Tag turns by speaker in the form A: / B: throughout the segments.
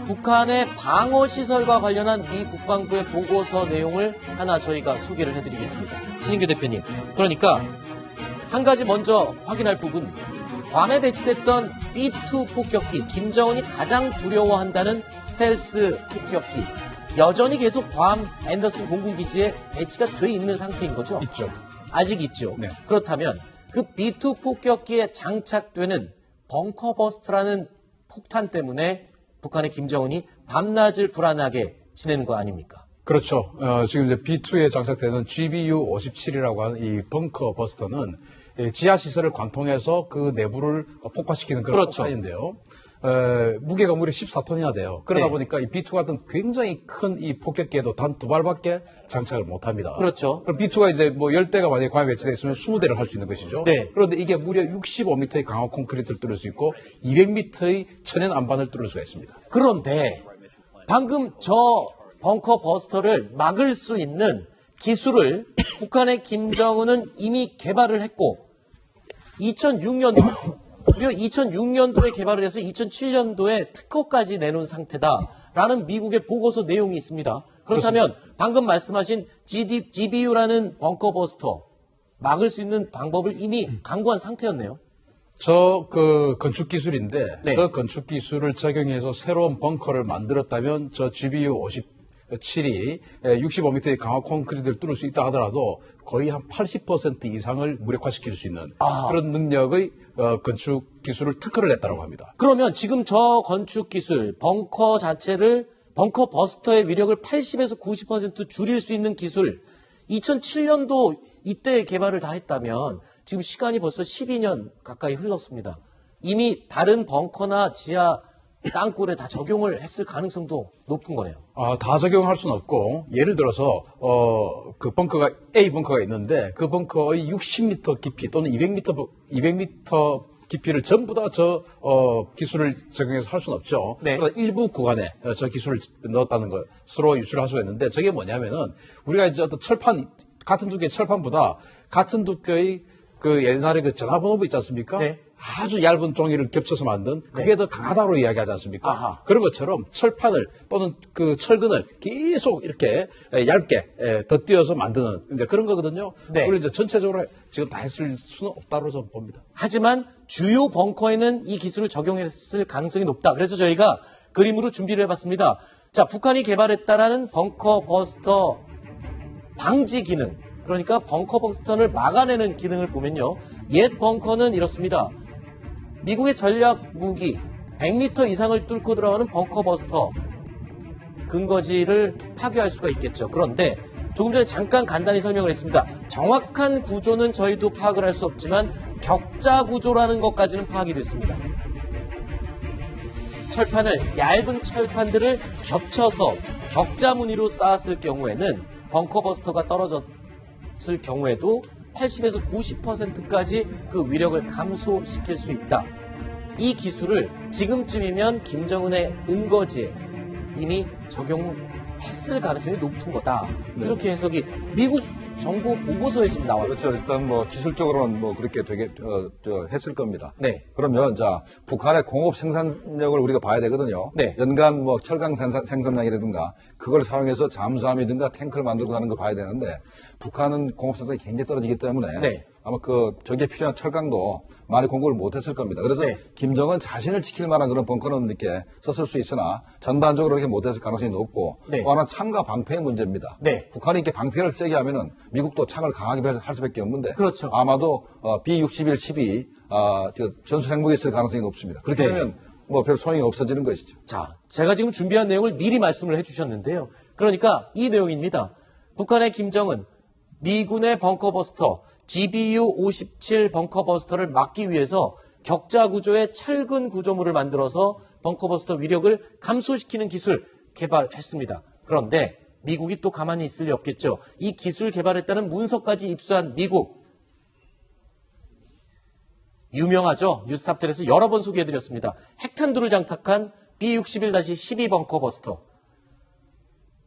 A: 북한의 방어시설과 관련한 미 국방부의 보고서 내용을 하나 저희가 소개를 해드리겠습니다. 신인규 대표님. 그러니까 한 가지 먼저 확인할 부분. 괌에 배치됐던 B-2 폭격기, 김정은이 가장 두려워한다는 스텔스 폭격기. 여전히 계속 괌 앤더슨 공군기지에 배치가 돼 있는 상태인 거죠?
B: 있죠.
A: 아직 있죠.
B: 네.
A: 그렇다면 그 B-2 폭격기에 장착되는 벙커버스터라는 폭탄 때문에 북한의 김정은이 밤낮을 불안하게 지내는 거 아닙니까?
B: 그렇죠. 지금 이제 B2에 장착되는 GBU-57이라고 하는 이 벙커 버스터는 지하 시설을 관통해서 그 내부를 폭파시키는 그런
A: 그렇죠.
B: 폭탄인데요. 무게가 무려 14톤이나 돼요. 그러다
A: 네.
B: 보니까 이 B2 같은 굉장히 큰 이 폭격기에도 단 2발밖에 장착을 못 합니다.
A: 그렇죠.
B: 그럼 B2가 이제 뭐 10대가 만약에 괌에 배치되어 있으면 20대를 할 수 있는 것이죠.
A: 네.
B: 그런데 이게 무려 65m의 강화 콘크리트를 뚫을 수 있고 200m의 천연 안반을 뚫을 수가 있습니다.
A: 그런데 방금 저 벙커 버스터를 막을 수 있는 기술을 북한의 김정은은 이미 개발을 했고 2006년도 무려 2006년도에 개발을 해서 2007년도에 특허까지 내놓은 상태다라는 미국의 보고서 내용이 있습니다. 그렇다면 방금 말씀하신 GBU라는 벙커 버스터 막을 수 있는 방법을 이미 강구한 상태였네요.
B: 그 건축 기술인데
A: 네.
B: 그 건축 기술을 적용해서 새로운 벙커를 만들었다면 저 GBU-57이 65m의 강화 콘크리트를 뚫을 수 있다 하더라도 거의 한 80% 이상을 무력화시킬 수 있는 그런 능력의 건축 기술을 특허를 냈다고 합니다.
A: 그러면 지금 저 건축 기술, 벙커 자체를, 벙커 버스터의 위력을 80에서 90% 줄일 수 있는 기술, 2007년도 이때 개발을 다 했다면 지금 시간이 벌써 12년 가까이 흘렀습니다. 이미 다른 벙커나 지하 땅굴에 다 적용을 했을 가능성도 높은 거네요.
B: 다 적용할 수는 없고 예를 들어서 그 벙커가 A 벙커가 있는데 그 벙커의 60m 깊이 또는 200m 깊이를 전부 다 저 기술을 적용해서 할 수는 없죠.
A: 네.
B: 그러나 일부 구간에 저 기술을 넣었다는 것으로 유출을 할 수가 있는데 저게 뭐냐면은 우리가 이제 어떤 철판 같은 두께의 철판보다 같은 두께의 그 옛날에 그 전화번호부 있지 않습니까?
A: 네.
B: 아주 얇은 종이를 겹쳐서 만든 그게 더 강하다고 이야기하지 않습니까?
A: 아하.
B: 그런 것처럼 철판을 또는 그 철근을 계속 이렇게 얇게 덧띄어서 만드는 이제 그런 거거든요.
A: 네.
B: 우리 이제 전체적으로 지금 다 했을 수는 없다고 저는 봅니다.
A: 하지만 주요 벙커에는 이 기술을 적용했을 가능성이 높다. 그래서 저희가 그림으로 준비를 해봤습니다. 자, 북한이 개발했다라는 벙커 버스터 방지 기능. 그러니까 벙커 버스터를 막아내는 기능을 보면요. 옛 벙커는 이렇습니다. 미국의 전략 무기 100m 이상을 뚫고 들어가는 벙커 버스터 근거지를 파괴할 수가 있겠죠. 그런데 조금 전에 잠깐 간단히 설명을 했습니다. 정확한 구조는 저희도 파악을 할 수 없지만 격자 구조라는 것까지는 파악이 됐습니다. 철판을 얇은 철판들을 겹쳐서 격자 무늬로 쌓았을 경우에는 벙커 버스터가 떨어졌을 경우에도 80에서 90%까지 그 위력을 감소시킬 수 있다. 이 기술을 지금쯤이면 김정은의 은거지에 이미 적용했을 가능성이 높은 거다.
B: 네.
A: 이렇게 해석이 미국 정보 보고서에 지금 나와 있죠.
C: 그렇죠. 일단 뭐 기술적으로는 뭐 그렇게 되게 했을 겁니다.
A: 네.
C: 그러면 자 북한의 공업 생산력을 우리가 봐야 되거든요.
A: 네.
C: 연간 뭐 철강 생산량이라든가 그걸 사용해서 잠수함이든가 탱크를 만들고 하는 걸 봐야 되는데 북한은 공업 생산이 굉장히 떨어지기 때문에
A: 네.
C: 아마 저기에 필요한 철강도 많이 공급을 못했을 겁니다. 그래서
A: 네.
C: 김정은 자신을 지킬 만한 그런 벙커는 이렇게 썼을 수 있으나 전반적으로 그렇게 못했을 가능성이 높고
A: 네.
C: 또 하나는 창과 방패의 문제입니다.
A: 네.
C: 북한이 이렇게 방패를 세게 하면은 미국도 창을 강하게 할 수밖에 없는데
A: 그렇죠.
C: 아마도 B-61, 12 전술 핵무기 쓸 가능성이 높습니다. 그렇게
A: 네.
C: 되면 뭐 별 소용이 없어지는 것이죠.
A: 자, 제가 지금 준비한 내용을 미리 말씀을 해주셨는데요. 그러니까 이 내용입니다. 북한의 김정은 미군의 벙커버스터 GBU-57 벙커버스터를 막기 위해서 격자 구조의 철근 구조물을 만들어서 벙커버스터 위력을 감소시키는 기술 개발했습니다. 그런데 미국이 또 가만히 있을 리 없겠죠. 이 기술 개발했다는 문서까지 입수한 미국. 유명하죠. 뉴스탑10에서 여러 번 소개해드렸습니다. 핵탄두를 장착한 B-61-12 벙커버스터.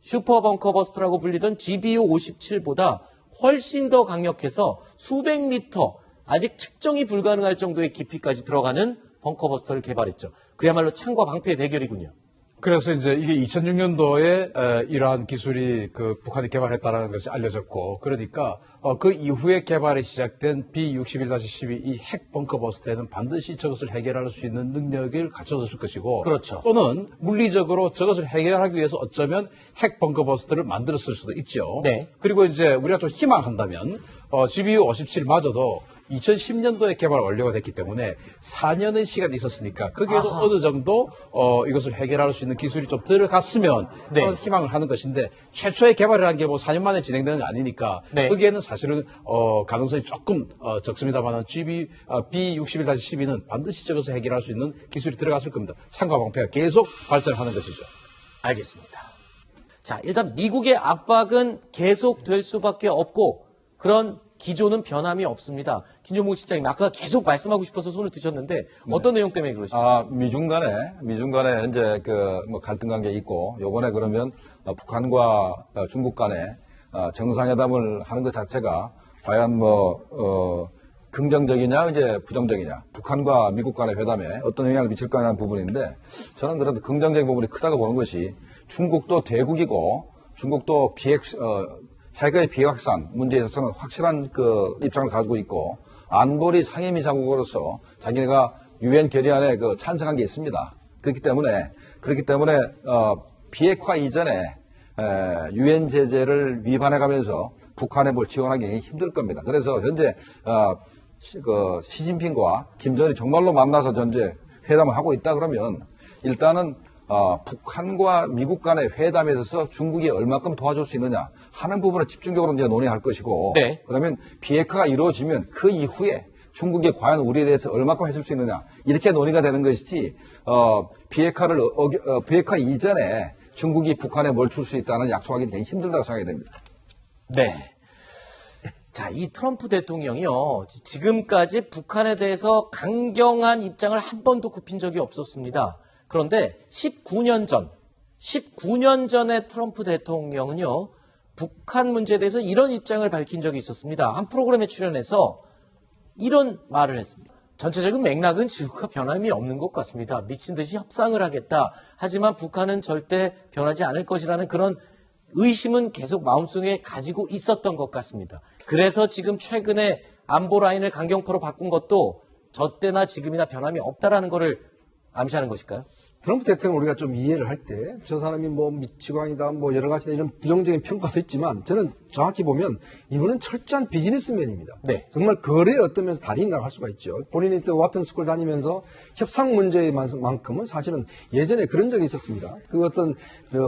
A: 슈퍼 벙커버스터라고 불리던 GBU-57보다 훨씬 더 강력해서 수백 미터, 아직 측정이 불가능할 정도의 깊이까지 들어가는 벙커버스터를 개발했죠. 그야말로 창과 방패의 대결이군요.
B: 그래서 이제 이게 2006년도에 이러한 기술이 그 북한이 개발했다라는 것이 알려졌고, 그러니까 그 이후에 개발이 시작된 B61-12 이 핵 벙커 버스터에는 반드시 저것을 해결할 수 있는 능력을 갖춰졌을 것이고,
A: 그렇죠.
B: 또는 물리적으로 저것을 해결하기 위해서 어쩌면 핵 벙커 버스터를 만들었을 수도 있죠.
A: 네.
B: 그리고 이제 우리가 좀 희망한다면 GBU-57마저도 2010년도에 개발 완료가 됐기 때문에 4년의 시간이 있었으니까 거기에도 어느 정도 이것을 해결할 수 있는 기술이 좀 들어갔으면
A: 네.
B: 그런 희망을 하는 것인데, 최초의 개발이라는 게 뭐 4년 만에 진행되는 게 아니니까
A: 네.
B: 거기에는 사실은 가능성이 조금 적습니다만 B61-12는 반드시 저것을 해결할 수 있는 기술이 들어갔을 겁니다. 상과 방패가 계속 발전하는 것이죠.
A: 알겠습니다. 자, 일단 미국의 압박은 계속될 수밖에 없고 그런 기조는 변함이 없습니다. 김종국 실장님, 아까 계속 말씀하고 싶어서 손을 드셨는데 어떤 내용 때문에 그러십니까?
C: 미중 간에 현재 뭐 갈등 관계 있고, 요번에 그러면 북한과 중국 간에 정상회담을 하는 것 자체가 과연 긍정적이냐, 이제 부정적이냐, 북한과 미국 간의 회담에 어떤 영향을 미칠까라는 부분인데, 저는 그래도 긍정적인 부분이 크다고 보는 것이, 중국도 대국이고, 중국도 핵의 비확산 문제에 있어서는 확실한 그 입장을 가지고 있고, 안보리 상임이사국으로서 자기네가 유엔 결의안에 찬성한 게 있습니다. 그렇기 때문에 비핵화 이전에 유엔 제재를 위반해가면서 북한에 뭘 지원하기 굉장히 힘들 겁니다. 그래서 현재 시진핑과 김정은이 정말로 만나서 전제 회담을 하고 있다 그러면, 일단은 북한과 미국 간의 회담에 있어서 중국이 얼마큼 도와줄 수 있느냐 하는 부분을 집중적으로 이제 논의할 것이고,
A: 네.
C: 그러면 비핵화가 이루어지면 그 이후에 중국이 과연 우리에 대해서 얼마큼 해줄 수 있느냐, 이렇게 논의가 되는 것이지, 비핵화 이전에 중국이 북한에 뭘 줄 수 있다는 약속하기는 굉장히 힘들다고 생각이 됩니다.
A: 네. 자, 이 트럼프 대통령이요, 지금까지 북한에 대해서 강경한 입장을 한 번도 굽힌 적이 없었습니다. 그런데 19년 전에 트럼프 대통령은요, 북한 문제에 대해서 이런 입장을 밝힌 적이 있었습니다. 한 프로그램에 출연해서 이런 말을 했습니다. 전체적인 맥락은 지금과 변함이 없는 것 같습니다. 미친 듯이 협상을 하겠다. 하지만 북한은 절대 변하지 않을 것이라는 그런 의심은 계속 마음속에 가지고 있었던 것 같습니다. 그래서 지금 최근에 안보 라인을 강경포로 바꾼 것도 저 때나 지금이나 변함이 없다라는 거를 암시하는 것일까요?
D: 트럼프 대통령 우리가 좀 이해를 할 때 저 사람이 뭐 미치광이다 뭐 여러 가지 이런 부정적인 평가도 있지만, 저는 정확히 보면 이분은 철저한 비즈니스맨입니다.
A: 네.
D: 정말 거래의 어떤 면에서 달인이라고 할 수가 있죠. 본인이 또 와튼 스쿨 다니면서 협상 문제만큼은 사실은 예전에 그런 적이 있었습니다. 그 어떤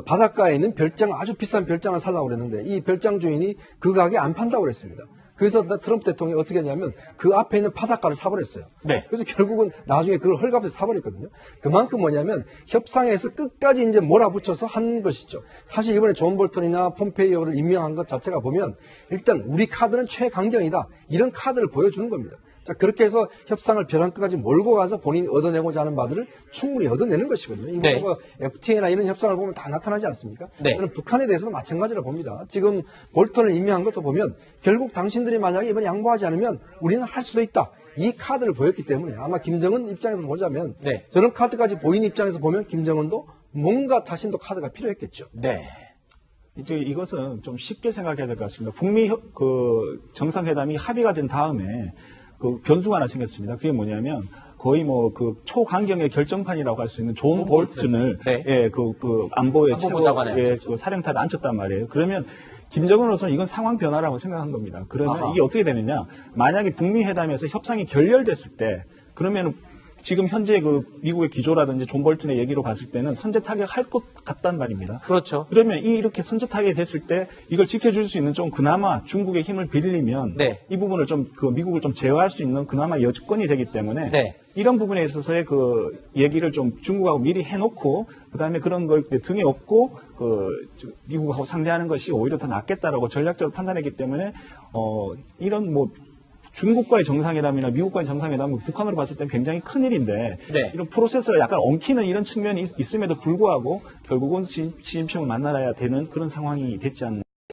D: 바닷가에 있는 별장, 아주 비싼 별장을 살라고 그랬는데 이 별장 주인이 그 가게 안 판다고 그랬습니다. 그래서 트럼프 대통령이 어떻게 했냐면 그 앞에 있는 바닷가를 사버렸어요.
A: 네.
D: 그래서 결국은 나중에 그걸 헐값에 사버렸거든요. 그만큼 뭐냐면 협상에서 끝까지 이제 몰아붙여서 한 것이죠. 사실 이번에 존 볼턴이나 폼페이오를 임명한 것 자체가 보면 일단 우리 카드는 최강경이다, 이런 카드를 보여주는 겁니다. 자, 그렇게 해서 협상을 벼랑 끝까지 몰고 가서 본인이 얻어내고자 하는 바들을 충분히 얻어내는 것이거든요. 이번에
A: 네.
D: 뭐 FTA나 이런 협상을 보면 다 나타나지 않습니까?
A: 네.
D: 저는 북한에 대해서도 마찬가지로 봅니다. 지금 볼턴을 임명한 것도 보면 결국 당신들이 만약에 이번에 양보하지 않으면 우리는 할 수도 있다, 이 카드를 보였기 때문에 아마 김정은 입장에서 보자면
A: 네.
D: 저런 카드까지 보인 입장에서 보면 김정은도 뭔가 자신도 카드가 필요했겠죠.
A: 네.
E: 이제 이것은 좀 쉽게 생각해야 될 것 같습니다. 북미 정상회담이 합의가 된 다음에 그 변수가 하나 생겼습니다. 그게 뭐냐면 거의 뭐 그 초강경의 결정판이라고 할 수 있는 존 볼튼을
A: 네.
E: 안보의
A: 안보부
E: 최고
A: 장관에
E: 그 사령탑에 앉혔단 말이에요. 그러면 김정은으로서는 이건 상황 변화라고 생각한 겁니다. 그러면
A: 아하.
E: 이게 어떻게 되느냐? 만약에 북미 회담에서 협상이 결렬됐을 때, 그러면 지금 현재 그 미국의 기조라든지 존 볼튼의 얘기로 봤을 때는 선제 타격할 것 같단 말입니다.
A: 그렇죠.
E: 그러면 이렇게 선제 타격이 됐을 때 이걸 지켜줄 수 있는 좀 그나마 중국의 힘을 빌리면
A: 네.
E: 이 부분을 좀 그 미국을 좀 제어할 수 있는 그나마 여건이 되기 때문에
A: 네.
E: 이런 부분에 있어서의 그 얘기를 좀 중국하고 미리 해놓고 그다음에 그런 걸 등에 업고 미국하고 상대하는 것이 오히려 더 낫겠다라고 전략적으로 판단했기 때문에 이런 뭐 중국과의 정상회담이나 미국과의 정상회담은 북한으로 봤을 땐 굉장히 큰일인데
A: 네.
E: 이런 프로세스가 약간 엉키는 이런 측면이 있음에도 불구하고 결국은 시진핑을 만나야 되는 그런 상황이 됐지 않나.